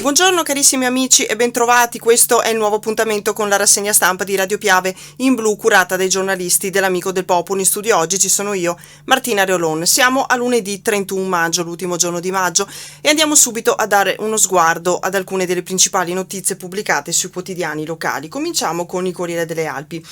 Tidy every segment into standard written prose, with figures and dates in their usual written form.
Buongiorno carissimi amici e bentrovati, questo è il nuovo appuntamento con la rassegna stampa di Radio Piave in blu curata dai giornalisti dell'Amico del Popolo. In studio oggi ci sono io, Martina Reolon. Siamo a lunedì 31 maggio, l'ultimo giorno di maggio, e andiamo subito a dare uno sguardo ad alcune delle principali notizie pubblicate sui quotidiani locali. Cominciamo con il Corriere delle Alpi.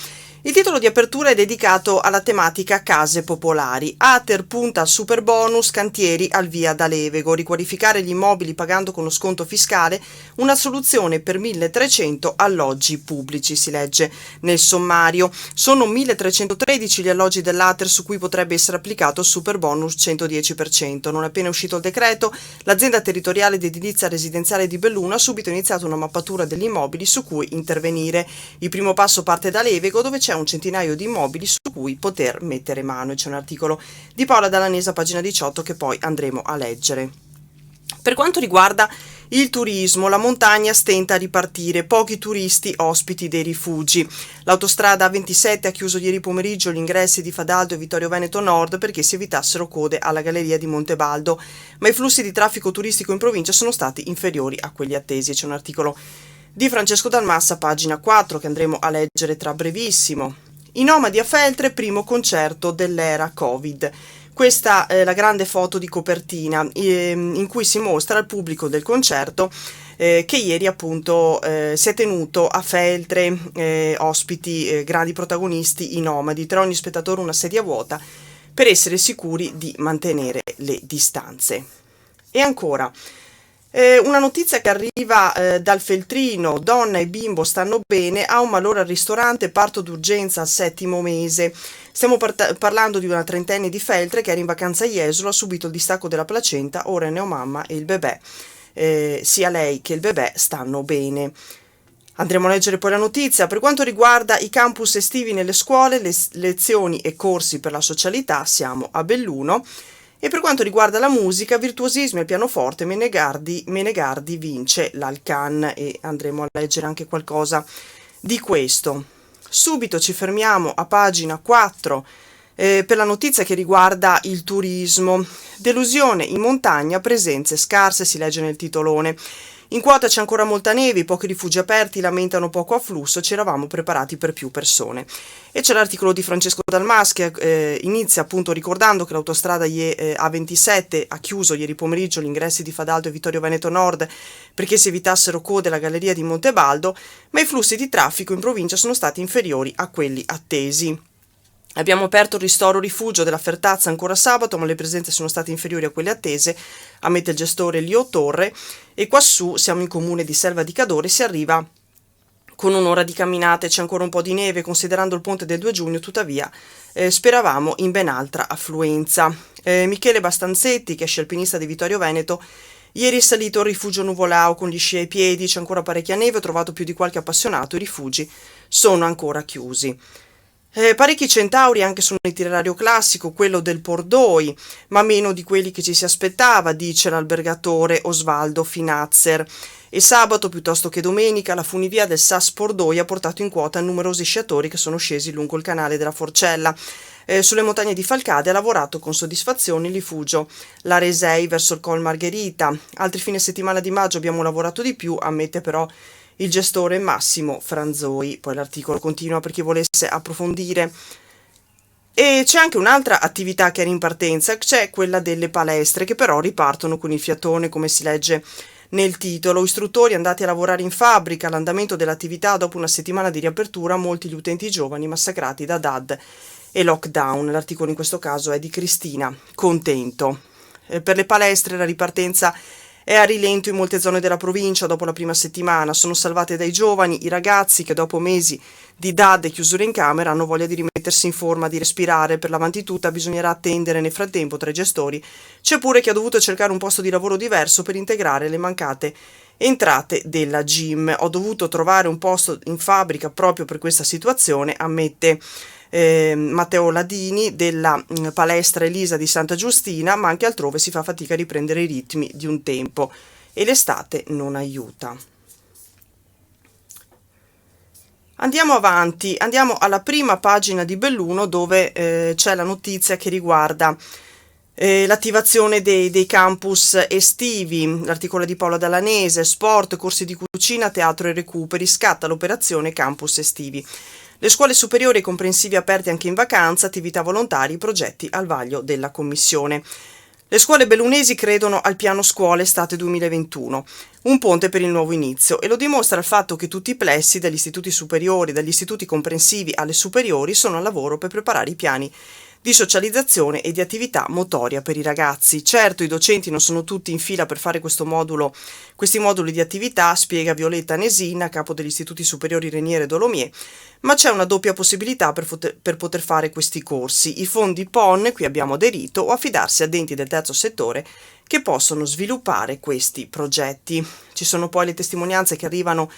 Il titolo di apertura è dedicato alla tematica case popolari. Ater punta al super bonus, cantieri al via da Levego, riqualificare gli immobili pagando con lo sconto fiscale, una soluzione per 1300 alloggi pubblici, si legge nel sommario. Sono 1313 gli alloggi dell'Ater su cui potrebbe essere applicato il super bonus 110%. Non appena uscito il decreto, l'azienda territoriale di edilizia residenziale di Belluno ha subito iniziato una mappatura degli immobili su cui intervenire. Il primo passo parte da Levego, dove c'è un centinaio di immobili su cui poter mettere mano. C'è un articolo di Paola Dallanesa, pagina 18, che poi andremo a leggere. Per quanto riguarda il turismo, la montagna stenta a ripartire, pochi turisti ospiti dei rifugi. L'autostrada A27 ha chiuso ieri pomeriggio gli ingressi di Fadaldo e Vittorio Veneto Nord perché si evitassero code alla galleria di Montebaldo, ma i flussi di traffico turistico in provincia sono stati inferiori a quelli attesi. C'è un articolo di Francesco Dalmassa, pagina 4, che andremo a leggere tra brevissimo. I Nomadi a Feltre, primo concerto dell'era Covid. Questa è la grande foto di copertina in cui si mostra al pubblico del concerto che ieri appunto si è tenuto a Feltre, ospiti, grandi protagonisti, i Nomadi, tra ogni spettatore una sedia vuota per essere sicuri di mantenere le distanze. E ancora, una notizia che arriva dal Feltrino: donna e bimbo stanno bene, ha un malore al ristorante, parto d'urgenza al 7° mese. Stiamo parlando di una trentenne di Feltre che era in vacanza a Jesolo, ha subito il distacco della placenta, ora è neomamma e il bebè, sia lei che il bebè stanno bene. Andremo a leggere poi la notizia. Per quanto riguarda i campus estivi nelle scuole, le lezioni e corsi per la socialità, siamo a Belluno. E per quanto riguarda la musica, virtuosismo e pianoforte, Menegardi vince l'Alcan, e andremo a leggere anche qualcosa di questo. Subito ci fermiamo a pagina 4 per la notizia che riguarda il turismo. Delusione in montagna, presenze scarse, si legge nel titolone. In quota c'è ancora molta neve, i pochi rifugi aperti lamentano poco afflusso, ci eravamo preparati per più persone. E c'è l'articolo di Francesco Dalmas che inizia appunto ricordando che l'autostrada A27 ha chiuso ieri pomeriggio gli ingressi di Fadaldo e Vittorio Veneto Nord perché si evitassero code alla galleria di Montebaldo, ma i flussi di traffico in provincia sono stati inferiori a quelli attesi. Abbiamo aperto il ristoro rifugio della Fertazza ancora sabato, ma le presenze sono state inferiori a quelle attese, ammette il gestore Lio Torre, e quassù siamo in comune di Selva di Cadore, si arriva con un'ora di camminate, c'è ancora un po' di neve, considerando il ponte del 2 giugno, tuttavia speravamo in ben altra affluenza. Michele Bastanzetti, che è sci alpinista di Vittorio Veneto, ieri è salito al rifugio Nuvolao con gli sci ai piedi, c'è ancora parecchia neve, ho trovato più di qualche appassionato, i rifugi sono ancora chiusi. Parecchi centauri anche su un itinerario classico, quello del Pordoi, ma meno di quelli che ci si aspettava, dice l'albergatore Osvaldo Finazzer. E sabato, piuttosto che domenica, la funivia del SAS Pordoi ha portato in quota numerosi sciatori che sono scesi lungo il canale della Forcella. Sulle montagne di Falcade ha lavorato con soddisfazione il rifugio La Resei verso il Col Margherita. Altri fine settimana di maggio abbiamo lavorato di più, ammette però il gestore Massimo Franzoi. Poi l'articolo continua per chi volesse approfondire. E c'è anche un'altra attività che era in partenza, c'è quella delle palestre, che però ripartono con il fiatone, come si legge nel titolo. Istruttori andati a lavorare in fabbrica, l'andamento dell'attività dopo una settimana di riapertura, molti gli utenti giovani massacrati da DAD e lockdown. L'articolo in questo caso è di Cristina Contento. Per le palestre la ripartenza è a rilento in molte zone della provincia dopo la prima settimana. Sono salvate dai giovani, i ragazzi che dopo mesi di DAD e chiusure in camera hanno voglia di rimettersi in forma, di respirare. Per l'avanti tutta bisognerà attendere nel frattempo tra i gestori. C'è pure chi ha dovuto cercare un posto di lavoro diverso per integrare le mancate entrate della gym. Ho dovuto trovare un posto in fabbrica proprio per questa situazione, ammette Matteo Ladini della palestra Elisa di Santa Giustina, ma anche altrove si fa fatica a riprendere i ritmi di un tempo e l'estate non aiuta. Andiamo avanti, andiamo alla prima pagina di Belluno, dove c'è la notizia che riguarda l'attivazione dei campus estivi, l'articolo di Paola Dallanese, sport, corsi di cucina, teatro e recuperi, scatta l'operazione campus estivi. Le scuole superiori e comprensivi aperte anche in vacanza, attività volontari, progetti al vaglio della Commissione. Le scuole bellunesi credono al piano scuole estate 2021, un ponte per il nuovo inizio, e lo dimostra il fatto che tutti i plessi, dagli istituti superiori, dagli istituti comprensivi alle superiori, sono al lavoro per preparare i piani di socializzazione e di attività motoria per i ragazzi. Certo, i docenti non sono tutti in fila per fare questi moduli di attività, spiega Violetta Nesina, capo degli istituti superiori Reniere e Dolomier, ma c'è una doppia possibilità per poter fare questi corsi. I fondi PON, qui abbiamo aderito, o affidarsi a enti del terzo settore che possono sviluppare questi progetti. Ci sono poi le testimonianze che arrivano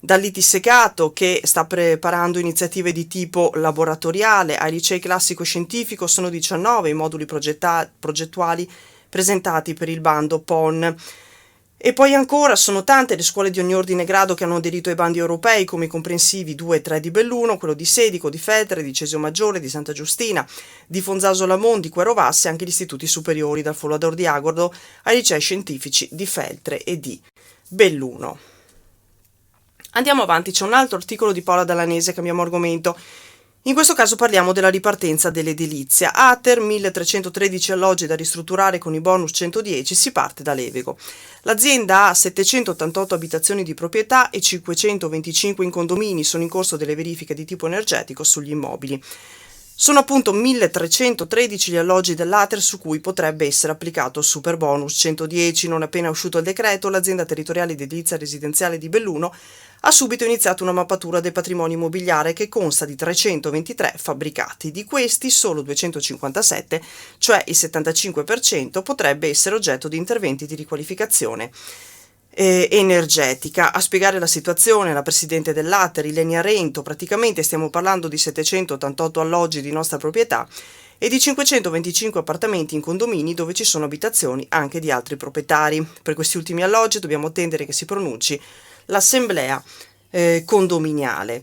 dall'ITI Segato, che sta preparando iniziative di tipo laboratoriale. Ai licei classico e scientifico sono 19 i moduli progettuali presentati per il bando PON. E poi ancora sono tante le scuole di ogni ordine e grado che hanno aderito ai bandi europei, come i comprensivi 2 e 3 di Belluno, quello di Sedico, di Feltre, di Cesio Maggiore, di Santa Giustina, di Fonzaso Lamon, di Querovasse, e anche gli istituti superiori, dal Follador di Agordo ai licei scientifici di Feltre e di Belluno. Andiamo avanti, c'è un altro articolo di Paola Dallanese, cambiamo argomento. In questo caso parliamo della ripartenza dell'edilizia. Ater, 1313 alloggi da ristrutturare con i bonus 110, si parte da Levego. L'azienda ha 788 abitazioni di proprietà e 525 in condomini, sono in corso delle verifiche di tipo energetico sugli immobili. Sono appunto 1313 gli alloggi dell'Ater su cui potrebbe essere applicato il super bonus 110. Non appena uscito il decreto, l'azienda territoriale di edilizia residenziale di Belluno ha subito iniziato una mappatura del patrimonio immobiliare che consta di 323 fabbricati. Di questi solo 257, cioè il 75%, potrebbe essere oggetto di interventi di riqualificazione energetica. A spiegare la situazione la presidente dell'Ater, Ilenia Rento: praticamente stiamo parlando di 788 alloggi di nostra proprietà e di 525 appartamenti in condomini dove ci sono abitazioni anche di altri proprietari. Per questi ultimi alloggi dobbiamo attendere che si pronunci l'assemblea condominiale.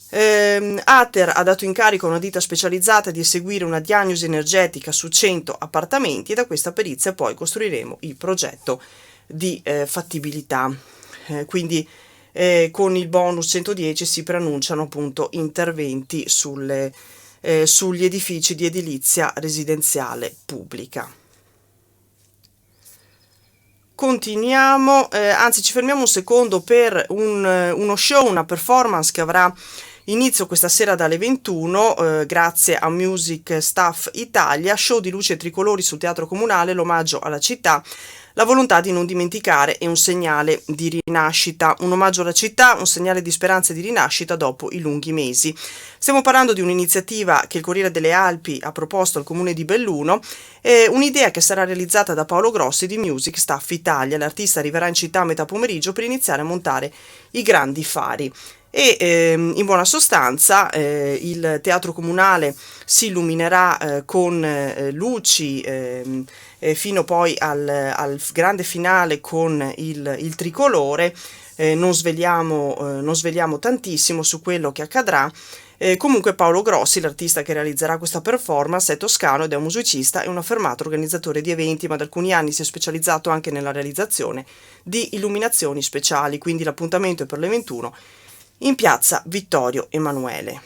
Ater ha dato incarico a una ditta specializzata di eseguire una diagnosi energetica su 100 appartamenti e da questa perizia poi costruiremo il progetto di fattibilità. Quindi con il bonus 110 si preannunciano appunto interventi sugli edifici di edilizia residenziale pubblica. Continuiamo, anzi ci fermiamo un secondo per uno show, una performance che avrà inizio questa sera dalle 21 grazie a Music Staff Italia, show di luci e tricolori sul Teatro Comunale, l'omaggio alla città, la volontà di non dimenticare e un segnale di rinascita, un omaggio alla città, un segnale di speranza e di rinascita dopo i lunghi mesi. Stiamo parlando di un'iniziativa che il Corriere delle Alpi ha proposto al Comune di Belluno, un'idea che sarà realizzata da Paolo Grossi di Music Staff Italia. L'artista arriverà in città a metà pomeriggio per iniziare a montare i grandi fari. E in buona sostanza il teatro comunale si illuminerà con luci fino poi al grande finale con il tricolore. Non sveliamo tantissimo su quello che accadrà. Comunque Paolo Grossi, l'artista che realizzerà questa performance, è toscano ed è un musicista e un affermato organizzatore di eventi, ma da alcuni anni si è specializzato anche nella realizzazione di illuminazioni speciali, quindi l'appuntamento è per le 21 in piazza Vittorio Emanuele.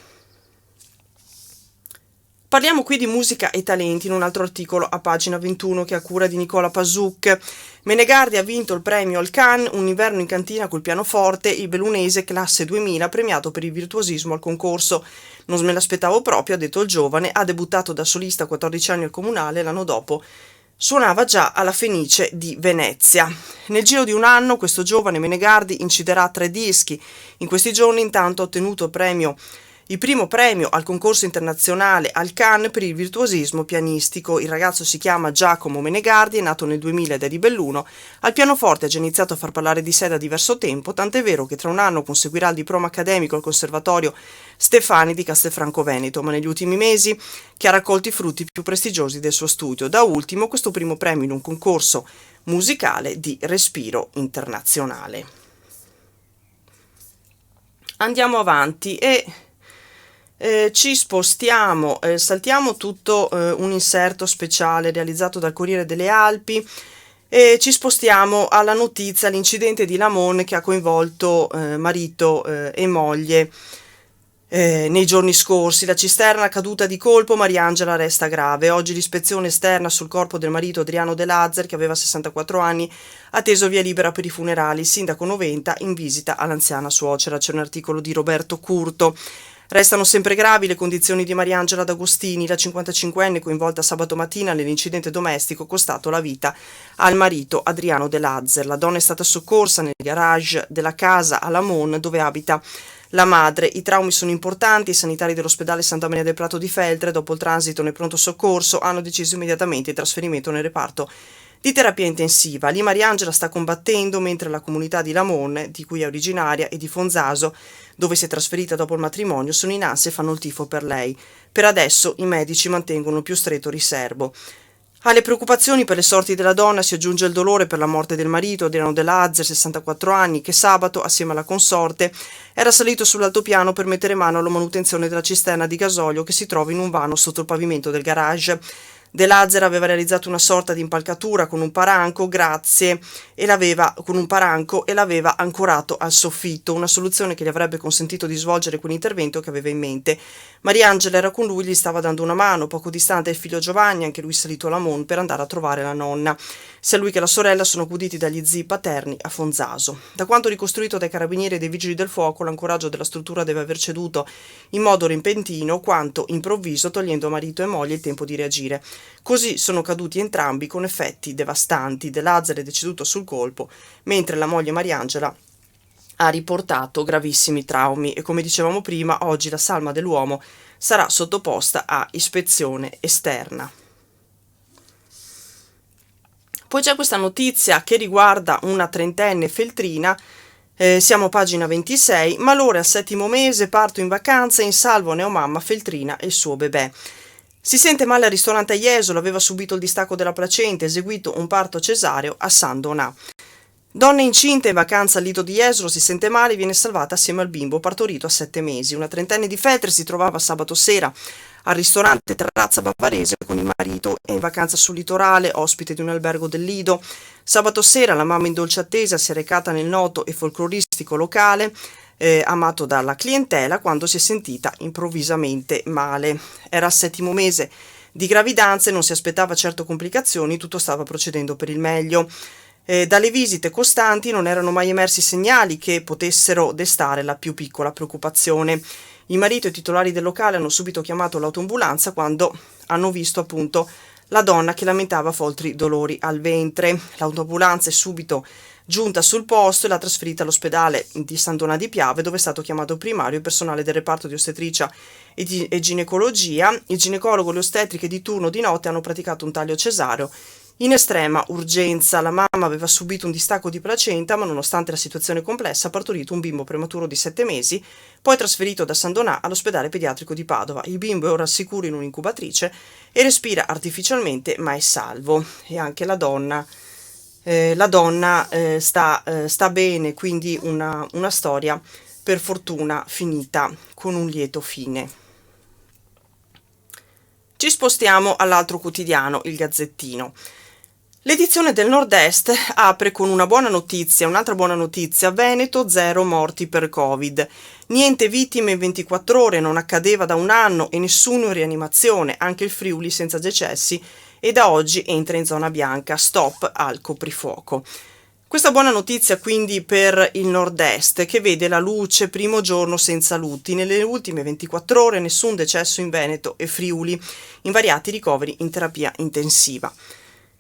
Parliamo qui di musica e talenti in un altro articolo a pagina 21 che è a cura di Nicola Pasuc. Menegardi ha vinto il premio al Cannes, un inverno in cantina col pianoforte, il bellunese classe 2000 premiato per il virtuosismo al concorso. Non me l'aspettavo proprio, ha detto il giovane, ha debuttato da solista a 14 anni al Comunale, l'anno dopo suonava già alla Fenice di Venezia. Nel giro di un anno questo giovane Menegardi inciderà 3 dischi. In questi giorni intanto ha ottenuto il primo premio al concorso internazionale al Cannes per il virtuosismo pianistico. Il ragazzo si chiama Giacomo Menegardi, è nato nel 2000 ed è di Belluno. Al pianoforte ha già iniziato a far parlare di sé da diverso tempo, tant'è vero che tra un anno conseguirà il diploma accademico al Conservatorio Stefani di Castelfranco Veneto, ma negli ultimi mesi che ha raccolto i frutti più prestigiosi del suo studio. Da ultimo questo primo premio in un concorso musicale di respiro internazionale. Andiamo avanti e Ci spostiamo, saltiamo tutto un inserto speciale realizzato dal Corriere delle Alpi e ci spostiamo alla notizia, all'incidente di Lamon che ha coinvolto marito e moglie. Nei giorni scorsi la cisterna caduta di colpo, Mariangela resta grave. Oggi l'ispezione esterna sul corpo del marito Adriano De Lazer, che aveva 64 anni, ha atteso via libera per i funerali. Il sindaco Noventa in visita all'anziana suocera. C'è un articolo di Roberto Curto. Restano sempre gravi le condizioni di Mariangela D'Agostini, la 55enne coinvolta sabato mattina nell'incidente domestico costato la vita al marito Adriano De Lazer. La donna è stata soccorsa nel garage della casa a Lamon, dove abita la madre. I traumi sono importanti. I sanitari dell'ospedale Santa Maria del Prato di Feltre, dopo il transito nel pronto soccorso, hanno deciso immediatamente il trasferimento nel reparto di terapia intensiva. Lì Mariangela sta combattendo, mentre la comunità di Lamon, di cui è originaria, e di Fonzaso, dove si è trasferita dopo il matrimonio, sono in ansia e fanno il tifo per lei. Per adesso i medici mantengono il più stretto riservo. Alle preoccupazioni per le sorti della donna si aggiunge il dolore per la morte del marito, Adriano De Lazer, 64 anni, che sabato, assieme alla consorte, era salito sull'altopiano per mettere mano alla manutenzione della cisterna di gasolio che si trova in un vano sotto il pavimento del garage. De Lazer aveva realizzato una sorta di impalcatura con un paranco e l'aveva ancorato al soffitto, una soluzione che gli avrebbe consentito di svolgere quell'intervento che aveva in mente. Mariangela era con lui, gli stava dando una mano. Poco distante il figlio Giovanni, anche lui salito a Lamon per andare a trovare la nonna. Sia lui che la sorella sono accuditi dagli zii paterni a Fonzaso. Da quanto ricostruito dai carabinieri e dai vigili del fuoco, l'ancoraggio della struttura deve aver ceduto in modo repentino quanto improvviso, togliendo a marito e moglie il tempo di reagire. Così sono caduti entrambi con effetti devastanti. De Lazer è deceduto sul colpo, mentre la moglie Mariangela ha riportato gravissimi traumi e, come dicevamo prima, oggi la salma dell'uomo sarà sottoposta a ispezione esterna. Poi c'è questa notizia che riguarda una trentenne feltrina. Siamo a pagina 26. Malore al 7° mese, parto in vacanza, in salvo neomamma feltrina e il suo bebè. Si sente male al ristorante a Jesolo, aveva subito il distacco della placenta, eseguito un parto cesareo a San Donà. Donna incinta in vacanza al Lido di Jesolo, si sente male e viene salvata assieme al bimbo partorito a 7 mesi. Una trentenne di Feltre si trovava sabato sera al ristorante Terrazza Bavarese con il marito, è in vacanza sul litorale, ospite di un albergo del Lido. Sabato sera la mamma in dolce attesa si è recata nel noto e folcloristico locale amato dalla clientela quando si è sentita improvvisamente male. Era al 7° mese di gravidanza e non si aspettava certo complicazioni, tutto stava procedendo per il meglio. Dalle visite costanti non erano mai emersi segnali che potessero destare la più piccola preoccupazione. Il marito e i titolari del locale hanno subito chiamato l'autoambulanza quando hanno visto appunto la donna che lamentava folti dolori al ventre. L'autoambulanza è subito giunta sul posto e l'ha trasferita all'ospedale di San Donà di Piave, dove è stato chiamato primario il personale del reparto di ostetricia e ginecologia. Il ginecologo e le ostetriche di turno di notte hanno praticato un taglio cesareo in estrema urgenza. La mamma aveva subito un distacco di placenta, ma nonostante la situazione complessa ha partorito un bimbo prematuro di 7 mesi, poi trasferito da San Donà all'ospedale pediatrico di Padova. Il bimbo è ora al sicuro in un'incubatrice e respira artificialmente, ma è salvo. E anche la donna sta bene, quindi una storia per fortuna finita con un lieto fine. Ci spostiamo all'altro quotidiano, il Gazzettino. L'edizione del Nord-Est apre con un'altra buona notizia: Veneto 0 morti per Covid. Niente vittime in 24 ore, non accadeva da un anno e nessuno in rianimazione, anche il Friuli senza decessi e da oggi entra in zona bianca, stop al coprifuoco. Questa buona notizia quindi per il Nord-Est, che vede la luce, primo giorno senza lutti. Nelle ultime 24 ore nessun decesso in Veneto e Friuli, invariati ricoveri in terapia intensiva.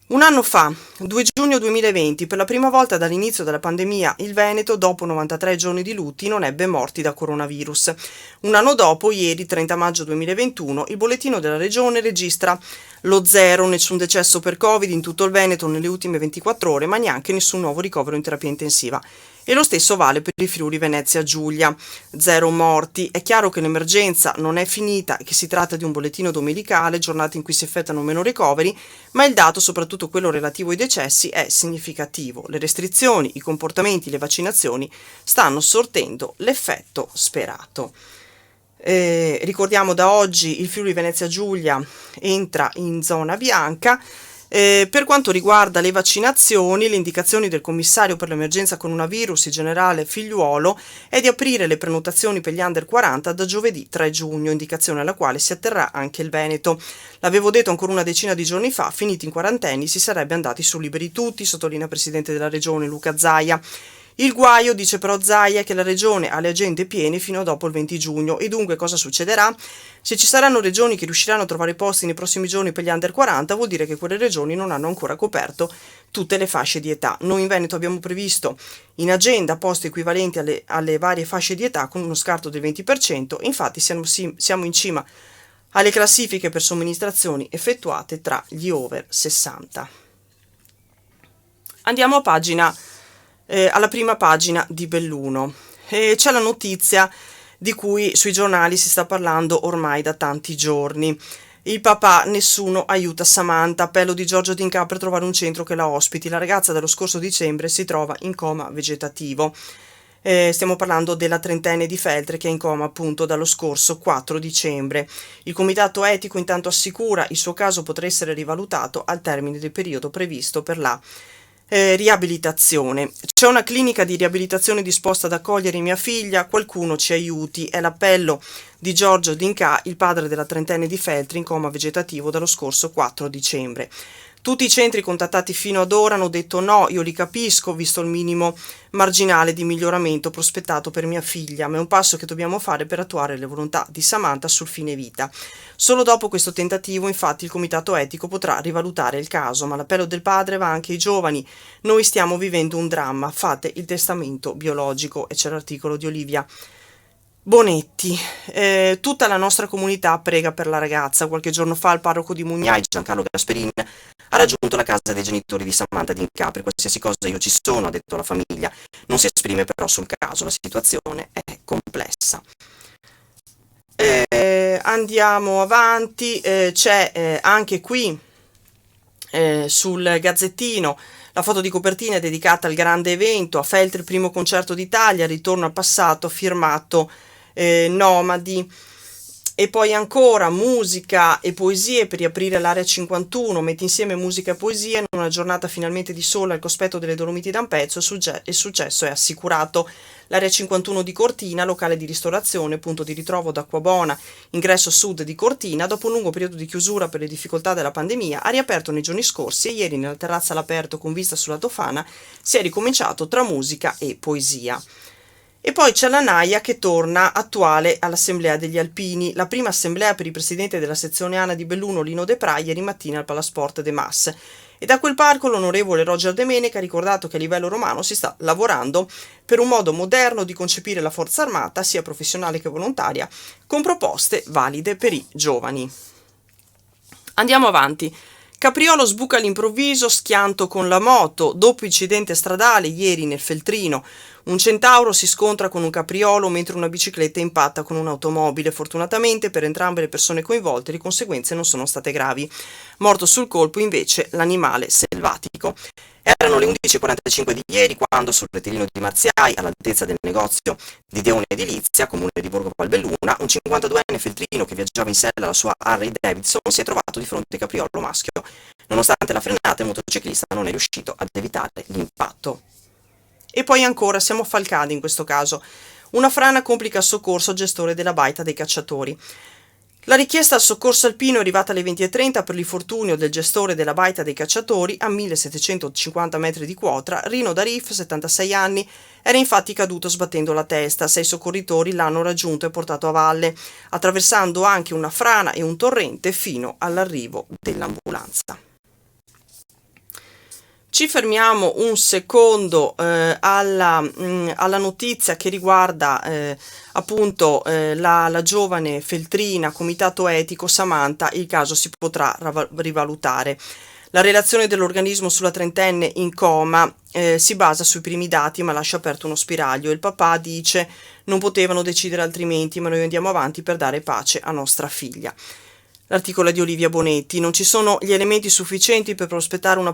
Un anno fa, 2 giugno 2020, per la prima volta dall'inizio della pandemia, il Veneto, dopo 93 giorni di lutti, non ebbe morti da coronavirus. Un anno dopo, ieri, 30 maggio 2021, il bollettino della regione registra lo 0, nessun decesso per Covid in tutto il Veneto nelle ultime 24 ore, ma neanche nessun nuovo ricovero in terapia intensiva. E lo stesso vale per il Friuli Venezia Giulia, 0 morti. È chiaro che l'emergenza non è finita e che si tratta di un bollettino domenicale, giornate in cui si effettuano meno ricoveri, ma il dato, soprattutto quello relativo ai decessi, è significativo. Le restrizioni, i comportamenti, le vaccinazioni stanno sortendo l'effetto sperato. Ricordiamo da oggi il Friuli Venezia Giulia entra in zona bianca. Per quanto riguarda le vaccinazioni, le indicazioni del commissario per l'emergenza coronavirus, il generale Figliuolo, è di aprire le prenotazioni per gli under 40 da giovedì 3 giugno, indicazione alla quale si atterrà anche il Veneto. L'avevo detto ancora una decina di giorni fa, finiti in quarantenni si sarebbe andati su liberi tutti, sottolinea il presidente della regione Luca Zaia. Il guaio, dice però Zaia, che la regione ha le agende piene fino a dopo il 20 giugno e dunque cosa succederà? Se ci saranno regioni che riusciranno a trovare posti nei prossimi giorni per gli under 40, vuol dire che quelle regioni non hanno ancora coperto tutte le fasce di età. Noi in Veneto abbiamo previsto in agenda posti equivalenti alle varie fasce di età con uno scarto del 20%, infatti siamo in cima alle classifiche per somministrazioni effettuate tra gli over 60. Andiamo alla prima pagina di Belluno. C'è la notizia di cui sui giornali si sta parlando ormai da tanti giorni. Il papà, nessuno aiuta Samantha, appello di Giorgio D'Inca per trovare un centro che la ospiti. La ragazza dello scorso dicembre si trova in coma vegetativo. Stiamo parlando della trentenne di Feltre che è in coma appunto dallo scorso 4 dicembre. Il comitato etico intanto assicura il suo caso potrà essere rivalutato al termine del periodo previsto per la riabilitazione. C'è una clinica di riabilitazione disposta ad accogliere mia figlia, qualcuno ci aiuti, è l'appello di Giorgio D'Inca, il padre della trentenne di Feltri in coma vegetativo dallo scorso 4 dicembre. Tutti i centri contattati fino ad ora hanno detto no, io li capisco, visto il minimo marginale di miglioramento prospettato per mia figlia, ma è un passo che dobbiamo fare per attuare le volontà di Samantha sul fine vita. Solo dopo questo tentativo, infatti, il comitato etico potrà rivalutare il caso, ma l'appello del padre va anche ai giovani. Noi stiamo vivendo un dramma, fate il testamento biologico, e c'è l'articolo di Olivia Bonetti. Tutta la nostra comunità prega per la ragazza. Qualche giorno fa il parroco di Mugnai, Giancarlo Gasperini, ha raggiunto la casa dei genitori di Samantha D'Inca. Per qualsiasi cosa io ci sono, ha detto la famiglia. Non si esprime però sul caso, la situazione è complessa. Andiamo avanti, c'è anche qui sul Gazzettino la foto di copertina è dedicata al grande evento, a Feltri, il primo concerto d'Italia, ritorno al passato, firmato Nomadi. E poi ancora musica e poesie per riaprire l'area 51, mette insieme musica e poesia in una giornata finalmente di sole al cospetto delle Dolomiti d'Ampezzo. Il successo è assicurato. L'area 51 di Cortina, locale di ristorazione, punto di ritrovo d'Acquabona, ingresso sud di Cortina, dopo un lungo periodo di chiusura per le difficoltà della pandemia, ha riaperto nei giorni scorsi e ieri nella terrazza all'aperto con vista sulla Tofana si è ricominciato tra musica e poesia. E poi c'è la Naia che torna attuale all'Assemblea degli Alpini, la prima assemblea per il presidente della sezione ANA di Belluno, Lino De Pra, ieri mattina al Palasport de Mas. E da quel parco l'onorevole Roger De Menec ha ricordato che a livello romano si sta lavorando per un modo moderno di concepire la forza armata, sia professionale che volontaria, con proposte valide per i giovani. Andiamo avanti. Capriolo sbuca all'improvviso, schianto con la moto. Dopo incidente stradale ieri nel Feltrino, un centauro si scontra con un capriolo mentre una bicicletta impatta con un'automobile. Fortunatamente per entrambe le persone coinvolte le conseguenze non sono state gravi. Morto sul colpo invece l'animale selvatico. Erano le 11:45 di ieri quando sul rettilineo di Marziai, all'altezza del negozio di Deone Edilizia, comune di Borgo Valbelluna, un 52enne feltrino che viaggiava in sella alla sua Harley Davidson si è trovato di fronte a capriolo maschio. Nonostante la frenata, il motociclista non è riuscito ad evitare l'impatto. E poi ancora, siamo a Falcade in questo caso. Una frana complica il soccorso al gestore della baita dei cacciatori. La richiesta al soccorso alpino è arrivata alle 20:30 per l'infortunio del gestore della baita dei cacciatori a 1750 metri di quota. Rino Darif, 76 anni, era infatti caduto sbattendo la testa. 6 soccorritori l'hanno raggiunto e portato a valle, attraversando anche una frana e un torrente fino all'arrivo dell'ambulanza. Ci fermiamo un secondo alla notizia che riguarda appunto la giovane feltrina, comitato etico Samantha. Il caso si potrà rivalutare. La relazione dell'organismo sulla trentenne in coma si basa sui primi dati ma lascia aperto uno spiraglio. Il papà dice non potevano decidere altrimenti, ma noi andiamo avanti per dare pace a nostra figlia. L'articolo è di Olivia Bonetti. Non ci sono gli elementi sufficienti per prospettare una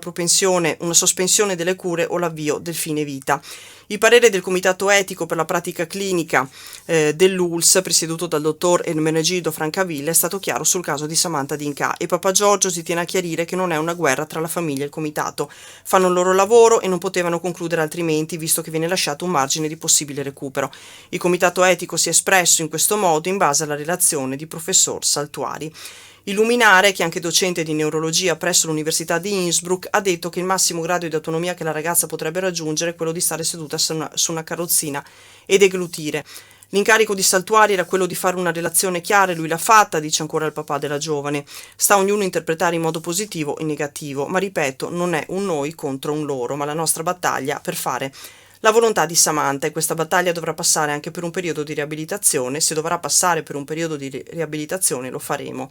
sospensione delle cure o l'avvio del fine vita. Il parere del Comitato Etico per la Pratica Clinica dell'ULSS, presieduto dal dottor Ermenegildo Francavilla, è stato chiaro sul caso di Samantha D'Inca e Papa Giorgio si tiene a chiarire che non è una guerra tra la famiglia e il Comitato. Fanno il loro lavoro e non potevano concludere altrimenti, visto che viene lasciato un margine di possibile recupero. Il Comitato Etico si è espresso in questo modo in base alla relazione di professor Saltuari. Il Luminare, che è anche docente di neurologia presso l'Università di Innsbruck, ha detto che il massimo grado di autonomia che la ragazza potrebbe raggiungere è quello di stare seduta su una carrozzina e deglutire. L'incarico di Saltuari era quello di fare una relazione chiara e lui l'ha fatta, dice ancora il papà della giovane. Sta a ognuno interpretare in modo positivo e negativo, ma ripeto, non è un noi contro un loro, ma la nostra battaglia per fare la volontà di Samantha, e questa battaglia dovrà passare anche per un periodo di riabilitazione. Se dovrà passare per un periodo di riabilitazione lo faremo.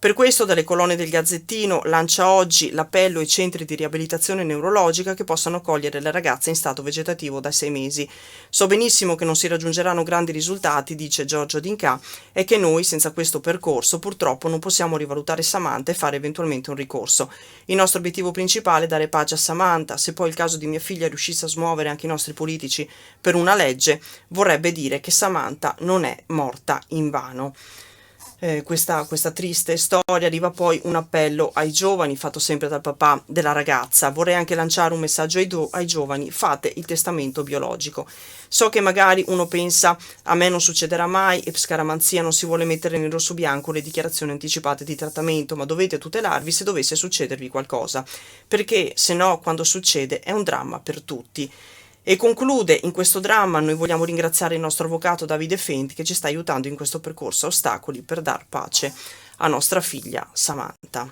Per questo dalle colonne del Gazzettino lancia oggi l'appello ai centri di riabilitazione neurologica che possano accogliere le ragazze in stato vegetativo da 6 mesi. So benissimo che non si raggiungeranno grandi risultati, dice Giorgio D'Inca, e che noi senza questo percorso purtroppo non possiamo rivalutare Samantha e fare eventualmente un ricorso. Il nostro obiettivo principale è dare pace a Samantha. Se poi il caso di mia figlia riuscisse a smuovere anche i nostri politici per una legge, vorrebbe dire che Samantha non è morta invano. Questa triste storia arriva poi un appello ai giovani fatto sempre dal papà della ragazza. Vorrei anche lanciare un messaggio ai giovani: fate il testamento biologico. So che magari uno pensa a me non succederà mai e per scaramanzia non si vuole mettere nero su bianco le dichiarazioni anticipate di trattamento, ma dovete tutelarvi se dovesse succedervi qualcosa, perché se no quando succede è un dramma per tutti. E conclude: in questo dramma noi vogliamo ringraziare il nostro avvocato Davide Fenti che ci sta aiutando in questo percorso a ostacoli per dar pace a nostra figlia Samantha.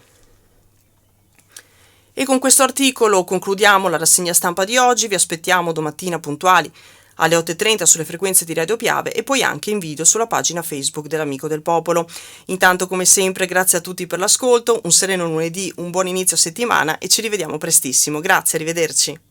E con questo articolo concludiamo la rassegna stampa di oggi. Vi aspettiamo domattina puntuali alle 8:30 sulle frequenze di Radio Piave e poi anche in video sulla pagina Facebook dell'Amico del Popolo. Intanto, come sempre, grazie a tutti per l'ascolto, un sereno lunedì, un buon inizio settimana e ci rivediamo prestissimo. Grazie, arrivederci.